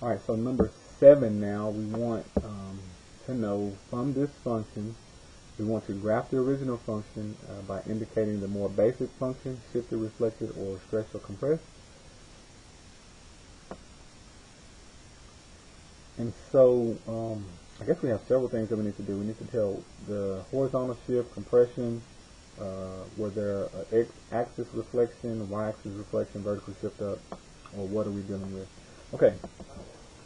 Alright, so number 7 now, we want to know from this function, we want to graph the original function by indicating the more basic function, shifted, reflected, or stretched or compressed. And so, I guess we have several things that we need to do. We need to tell the horizontal shift, compression, whether x-axis reflection, y-axis reflection, vertical shift up, or what are we dealing with. Okay,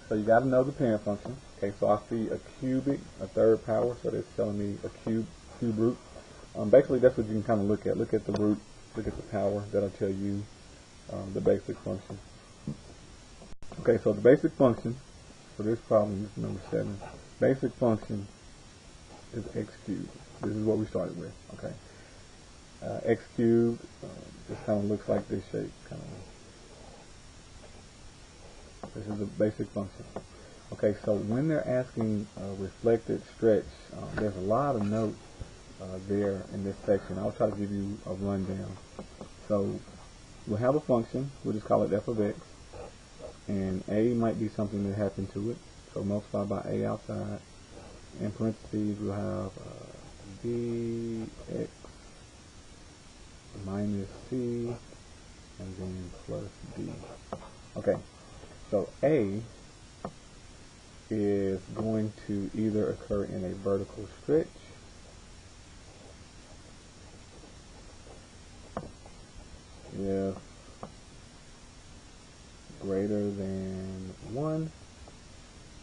so you got to know the parent function. Okay, so I see a cubic, a third power, so that's telling me a cube root. Basically, that's what you can kind of look at. Look at the root, look at the power. That'll tell you the basic function. Okay, so the basic function for this problem is number 7. Basic function is x cubed. This is what we started with. Okay, x cubed just kind of looks like this shape. This is the basic function. Okay, so when they're asking reflected, stretch, there's a lot of notes there in this section. I'll try to give you a rundown. So we'll have a function. We'll just call it f of x. And a might be something that happened to it. So multiply by a outside. In parentheses, we'll have bx minus c, and then plus d. Okay, so a is going to either occur in a vertical stretch if greater than 1,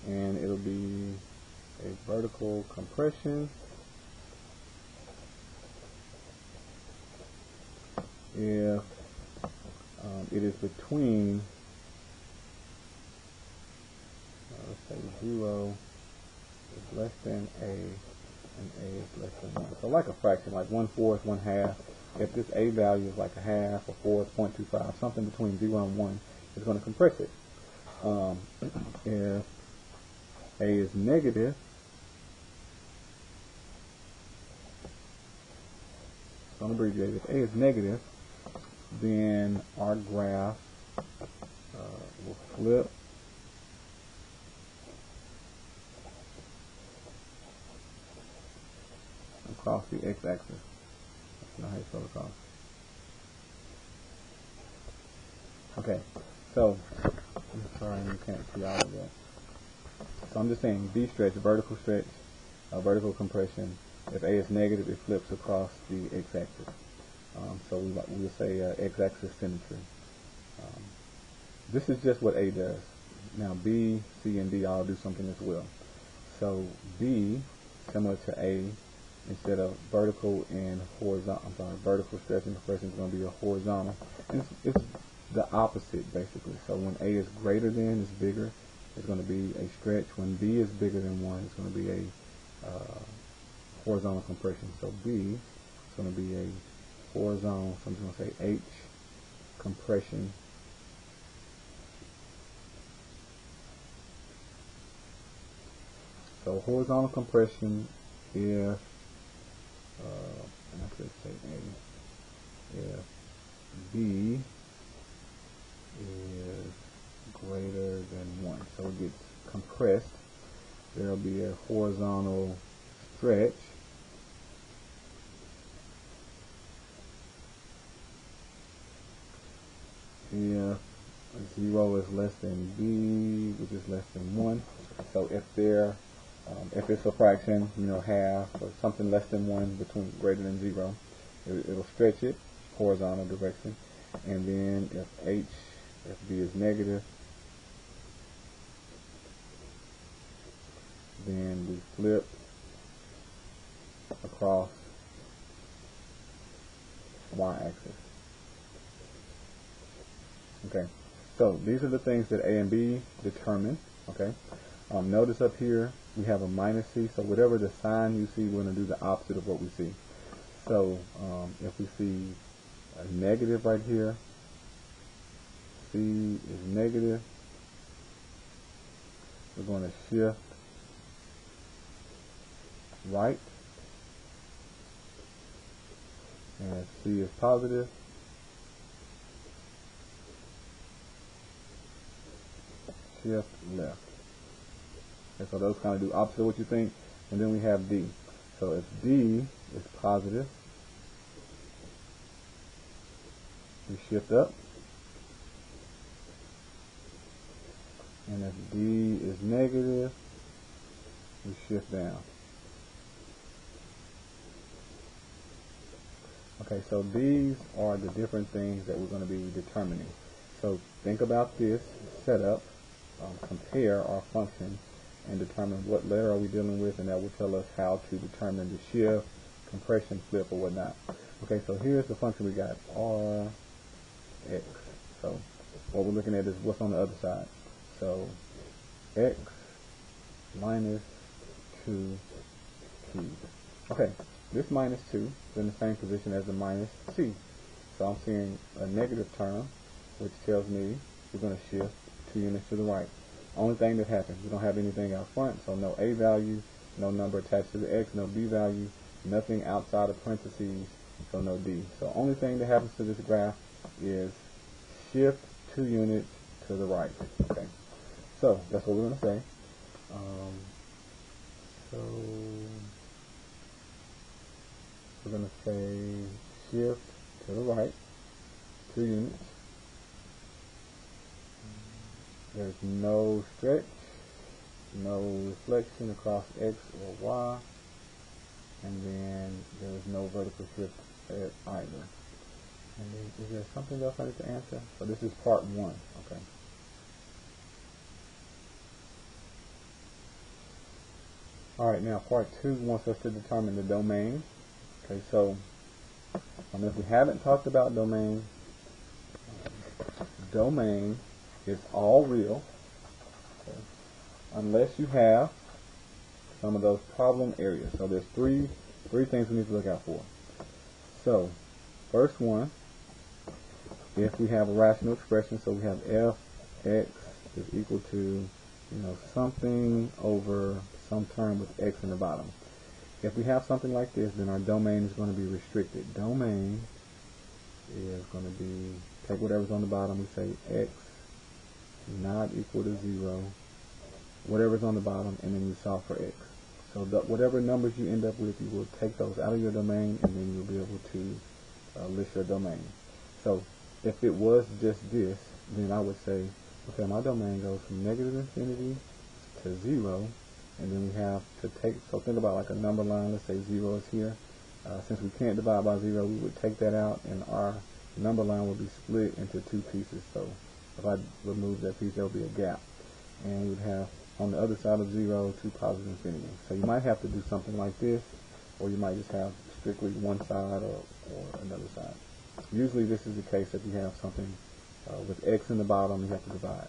and it'll be a vertical compression if it is between let's say 0 is less than a and a is less than 1. So like a fraction, like 1/4, 1/2. If this a value is like a half, a fourth, 0.25, something between 0 and 1, it's going to compress it. If a is negative, so I'm abbreviated. If a is negative, then our graph will flip across the x-axis. That's not how you spell across. Okay, so I'm sorry you can't see all of that. So I'm just saying V stretch, vertical stretch, vertical compression. If A is negative, it flips across the x-axis. So we will say x-axis symmetry. This is just what A does. Now B, C, and D all do something as well. So B, similar to A, instead of vertical and horizontal, vertical stretch and compression is going to be a horizontal. And it's the opposite basically. So when A is greater than, is bigger, it's going to be a stretch. When B is bigger than 1, it's going to be a horizontal compression. So B is going to be a horizontal, so I'm just going to say H compression. So horizontal compression if, and I could say A, if B is greater than 1. So it gets compressed. There will be a horizontal stretch. If 0 is less than B, which is less than 1. So if it's a fraction, half or something less than 1 between greater than 0, it'll stretch it horizontal direction. And then if B is negative, then we flip across y-axis. Okay, so these are the things that A and B determine. Okay, notice up here we have a minus C, so whatever the sign you see, we're going to do the opposite of what we see. So if we see a negative right here, C is negative, we're going to shift right, and if C is positive, shift left. Okay, so those kind of do opposite of what you think. And then we have D. So if D is positive, we shift up. And if D is negative, we shift down. Okay, so these are the different things that we're going to be determining. So think about this setup, compare our function, and determine what letter are we dealing with, and that will tell us how to determine the shift, compression, flip, or whatnot. Okay, so here's the function we got, Rx. So what we're looking at is what's on the other side. So x minus 2 cubed. Okay, this minus 2 is in the same position as the minus c. So I'm seeing a negative term, which tells me we're going to shift 2 units to the right. Only thing that happens, we don't have anything out front, so no a value, no number attached to the x, no b value, nothing outside of parentheses, so no d. So only thing that happens to this graph is shift 2 units to the right. Okay, so that's what we're going to say. So we're going to say shift to the right 2 units. There's no stretch, no reflection across x or y, and then there's no vertical shift at either. And then, is there something else I need to answer? So this is part 1. Okay. Alright, now part 2 wants us to determine the domain. Okay, so if we haven't talked about domain, domain is all real, okay, unless you have some of those problem areas. So there's three things we need to look out for. So first one, if we have a rational expression, so we have f(x) is equal to, something over some term with x in the bottom. If we have something like this, then our domain is going to be restricted. Domain is going to be, take whatever's on the bottom, we say x not equal to 0, whatever's on the bottom, and then you solve for x. So whatever numbers you end up with, you will take those out of your domain, and then you'll be able to list your domain. So if it was just this, then I would say, okay, my domain goes from negative infinity to 0, and then we have to take, so think about like a number line. Let's say 0 is here. Since we can't divide by 0, we would take that out, and our number line would be split into 2 pieces. So if I remove that piece, there will be a gap, and we would have on the other side of 0 2 positive infinity. So you might have to do something like this, or you might just have strictly one side or another side. Usually this is the case if you have something with x in the bottom, you have to divide.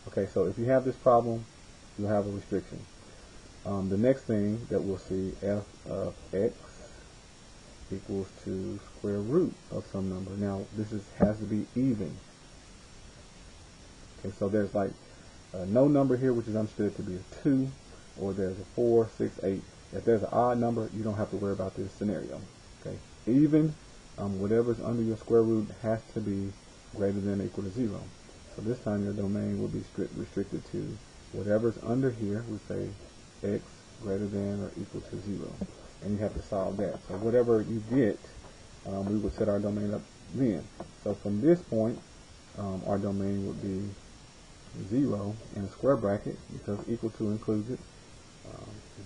Okay, so if you have this problem, you'll have a restriction. The next thing that we'll see, f of x equals to square root of some number. Now this has to be even. Okay, so there's like no number here, which is understood to be a 2, or there's a 4, 6, 8. If there's an odd number, you don't have to worry about this scenario. Okay, even whatever's under your square root has to be greater than or equal to 0. So this time your domain will be restricted to whatever's under here. We say x greater than or equal to 0, and you have to solve that. So whatever you get, we would set our domain up then. So from this point, our domain would be 0 in a square bracket, because equal to includes it,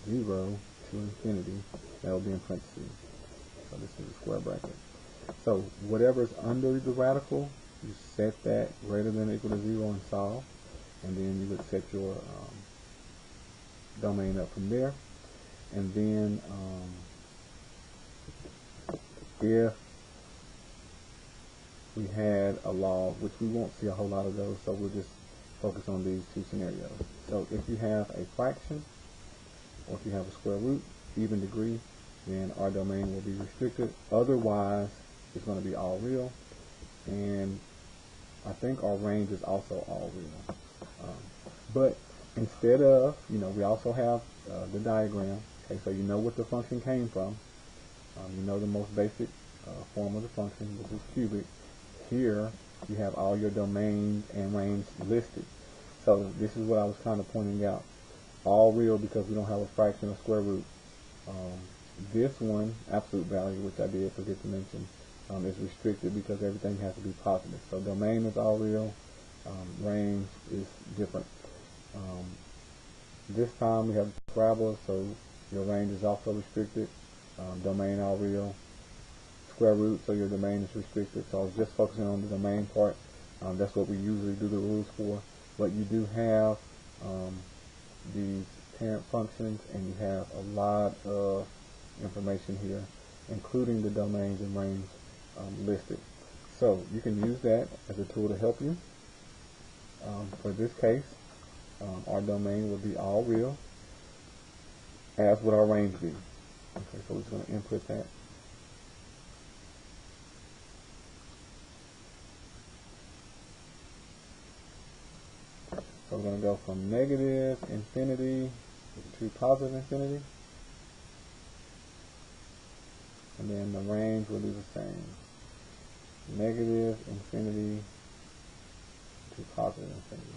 0 to infinity, that will be in parentheses. So this is a square bracket. So whatever's under the radical, you set that greater than or equal to 0 and solve, and then you would set your domain up from there. And then if we had a law, which we won't see a whole lot of those, so we'll just focus on these 2 scenarios. So if you have a fraction, or if you have a square root, even degree, then our domain will be restricted. Otherwise, it's going to be all real. And I think our range is also all real. But instead of, we also have the diagram. Okay, so you know what the function came from. You know the most basic form of the function, which is cubic. Here you have all your domains and range listed. So this is what I was kind of pointing out. All real because we don't have a fraction or square root. This one, absolute value, which I did forget to mention, is restricted because everything has to be positive. So domain is all real. Range is different. This time we have parabola, so your range is also restricted. Domain all real. Square root, so your domain is restricted. So I was just focusing on the domain part. That's what we usually do the rules for. But you do have these parent functions, and you have a lot of information here, including the domains and range listed. So you can use that as a tool to help you. For this case, our domain will be all real, as would our range be. Okay, so we're just going to input that. So we're going to go from negative infinity to positive infinity. And then the range will do the same. Negative infinity to positive infinity.